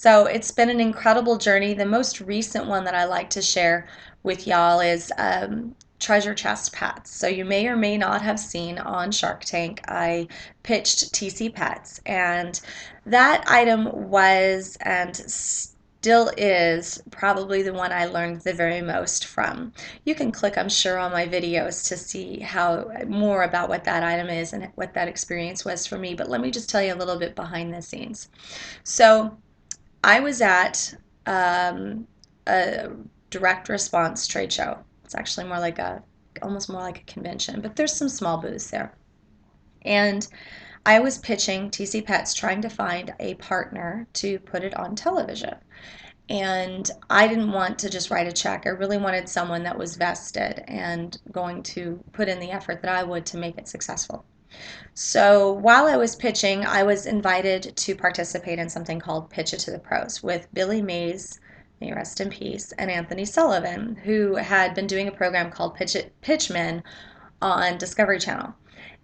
So it's been an incredible journey. The most recent one that I like to share with y'all is treasure chest pets. So you may or may not have seen on Shark Tank, I pitched TC Pets, and that item was and still is probably the one I learned the very most from. You can click, I'm sure, on my videos to see how more about what that item is and what that experience was for me. But let me just tell you a little bit behind the scenes. So I was at a direct response trade show. It's actually more like almost more like a convention, but there's some small booths there. And I was pitching TC Pets, trying to find a partner to put it on television. And I didn't want to just write a check. I really wanted someone that was vested and going to put in the effort that I would to make it successful. So while I was pitching, I was invited to participate in something called Pitch It to the Pros with Billy Mays, may he rest in peace, and Anthony Sullivan, who had been doing a program called Pitchmen on Discovery Channel.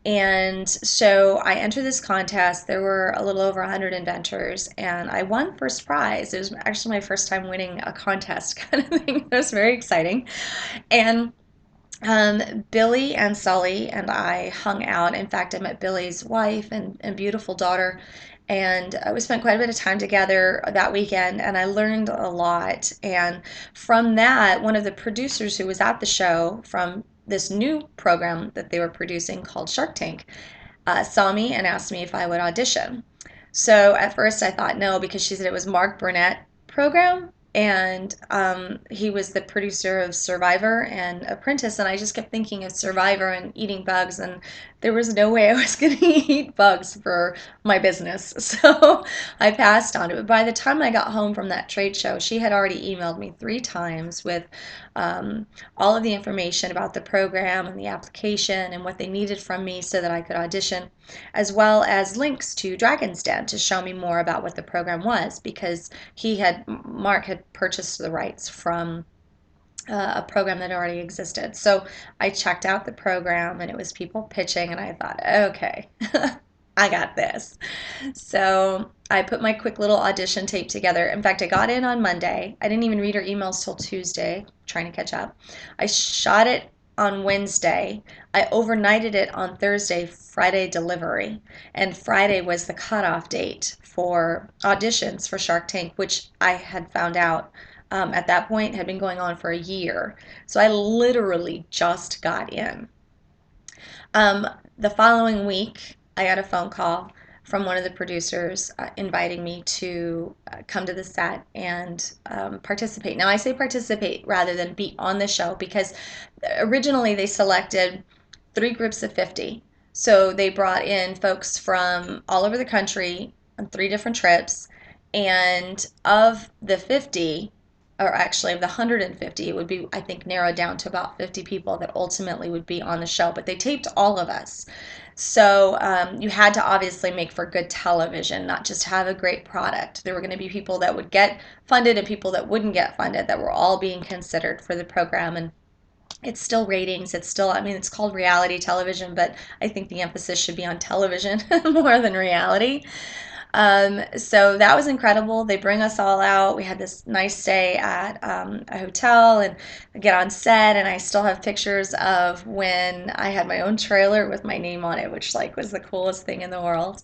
And so I entered this contest. There were a little over 100 inventors, and I won first prize. It was actually my first time winning a contest kind of thing. It was very exciting. And Billy and Sully and I hung out. In fact, I met Billy's wife and beautiful daughter, and we spent quite a bit of time together that weekend, and I learned a lot. And from that, one of the producers who was at the show from this new program that they were producing called Shark Tank saw me and asked me if I would audition. So at first I thought no, because she said it was Mark Burnett program, and he was the producer of Survivor and Apprentice, and I just kept thinking of Survivor and eating bugs, and there was no way I was going to eat bugs for my business. So I passed on it. But by the time I got home from that trade show, she had already emailed me 3 times with um, all of the information about the program and the application and what they needed from me so that I could audition, as well as links to Dragon's Den to show me more about what the program was, because Mark had purchased the rights from a program that already existed. So I checked out the program, and it was people pitching, and I thought, okay, I got this. So I put my quick little audition tape together. In fact, I got in on Monday. I didn't even read her emails till Tuesday, trying to catch up. I shot it on Wednesday. I overnighted it on Thursday, Friday delivery. And Friday was the cutoff date for auditions for Shark Tank, which I had found out at that point had been going on for a year. So I literally just got in. Um, the following week, I got a phone call from one of the producers inviting me to come to the set and participate. Now, I say participate rather than be on the show, because originally they selected 3 groups of 50. So they brought in folks from all over the country on 3 different trips. And of the 50, or actually of the 150, it would be, I think, narrowed down to about 50 people that ultimately would be on the show. But they taped all of us. So you had to obviously make for good television, not just have a great product. There were going to be people that would get funded and people that wouldn't get funded, that were all being considered for the program. And it's still ratings. It's still, I mean, it's called reality television, but I think the emphasis should be on television more than reality. So that was incredible. They bring us all out. We had this nice stay at a hotel and get on set, and I still have pictures of when I had my own trailer with my name on it, which like was the coolest thing in the world.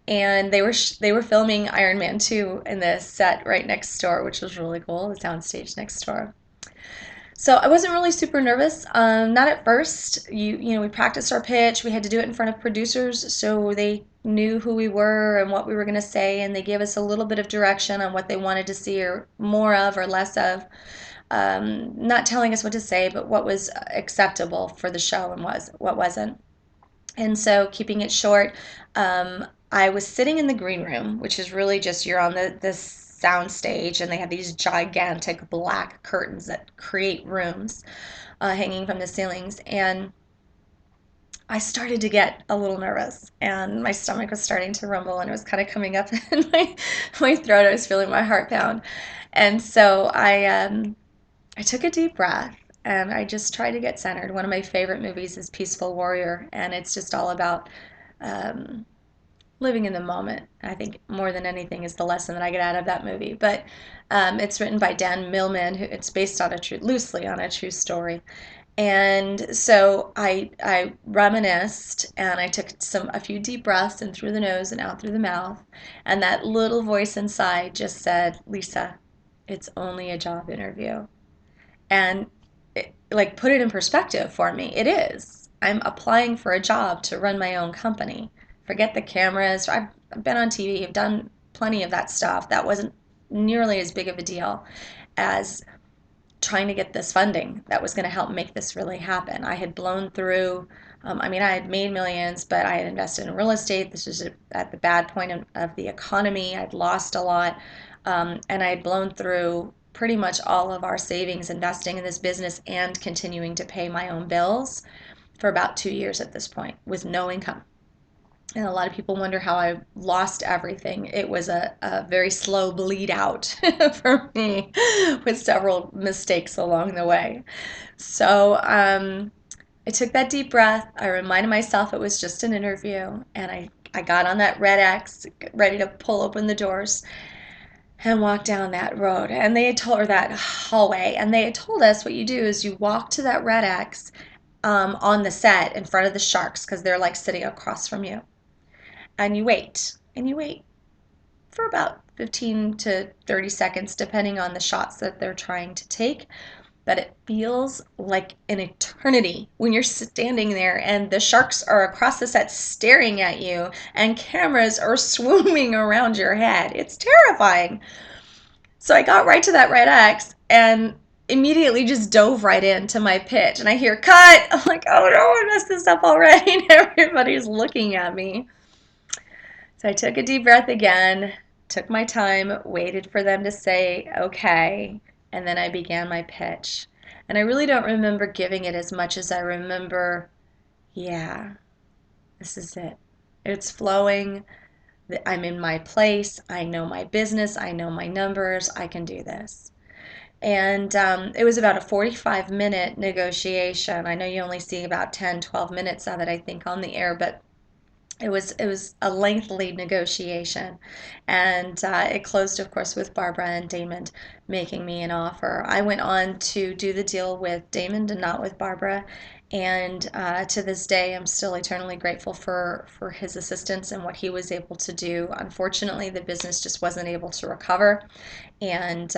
And they were filming Iron Man 2 in the set right next door, which was really cool, the soundstage next door. So I wasn't really super nervous. Not at first. We practiced our pitch. We had to do it in front of producers, so they knew who we were and what we were going to say, and they gave us a little bit of direction on what they wanted to see, or more of or less of. Not telling us what to say, but what was acceptable for the show and what wasn't. And so, keeping it short, I was sitting in the green room, which is really just, you're on the sound stage, and they have these gigantic black curtains that create rooms hanging from the ceilings. And I started to get a little nervous, and my stomach was starting to rumble, and it was kind of coming up in my throat. I was feeling my heart pound. And so I took a deep breath, and I just tried to get centered. One of my favorite movies is Peaceful Warrior, and it's just all about um, living in the moment. I think more than anything is the lesson that I get out of that movie. But it's written by Dan Millman, who it's based on a true, loosely on a true story. And so I reminisced and I took a few deep breaths in through the nose and out through the mouth. And that little voice inside just said, Lisa, it's only a job interview. And like put it in perspective for me. It is. I'm applying for a job to run my own company. Forget the cameras. I've been on TV. I've done plenty of that stuff. That wasn't nearly as big of a deal as trying to get this funding that was going to help make this really happen. I had blown through, I mean, I had made millions, but I had invested in real estate. This was at the bad point of the economy. I'd lost a lot, and I had blown through pretty much all of our savings investing in this business and continuing to pay my own bills for about 2 years at this point with no income. And a lot of people wonder how I lost everything. It was a very slow bleed out for me with several mistakes along the way. So I took that deep breath. I reminded myself it was just an interview. And I got on that red X, ready to pull open the doors and walk down that road. And they had told her that hallway. And they had told us what you do is you walk to that red X on the set in front of the sharks because they're like sitting across from you and you wait for about 15 to 30 seconds, depending on the shots that they're trying to take. But it feels like an eternity when you're standing there and the sharks are across the set staring at you and cameras are swimming around your head. It's terrifying. So I got right to that red X and immediately just dove right into my pitch. And I hear cut. I'm like, oh no, I messed this up already. And everybody's looking at me. So I took a deep breath again, took my time, waited for them to say okay, and then I began my pitch. And I really don't remember giving it as much as I remember, yeah, this is it. It's flowing. I'm in my place. I know my business. I know my numbers. I can do this. And it was about a 45-minute negotiation. I know you only see about 10, 12 minutes of it, I think, on the air, but it was a lengthy negotiation, and it closed, of course, with Barbara and Damon making me an offer. I went on to do the deal with Damon and not with Barbara, and to this day, I'm still eternally grateful for his assistance and what he was able to do. Unfortunately, the business just wasn't able to recover, and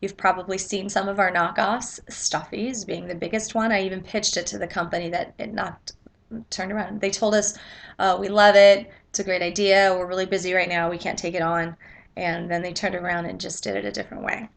you've probably seen some of our knockoffs, Stuffies being the biggest one. I even pitched it to the company that it knocked turned around. They told us, we love it. It's a great idea. We're really busy right now. We can't take it on. And then they turned around and just did it a different way.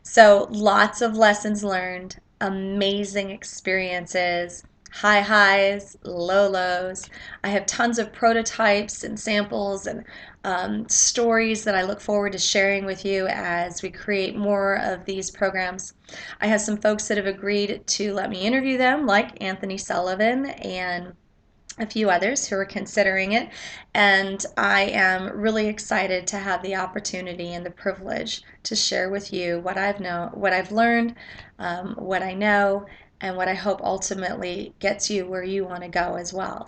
So lots of lessons learned, amazing experiences, high highs, low lows. I have tons of prototypes and samples and stories that I look forward to sharing with you as we create more of these programs. I have some folks that have agreed to let me interview them, like Anthony Sullivan and a few others who are considering it, and I am really excited to have the opportunity and the privilege to share with you what I've learned, what I know, and what I hope ultimately gets you where you want to go as well.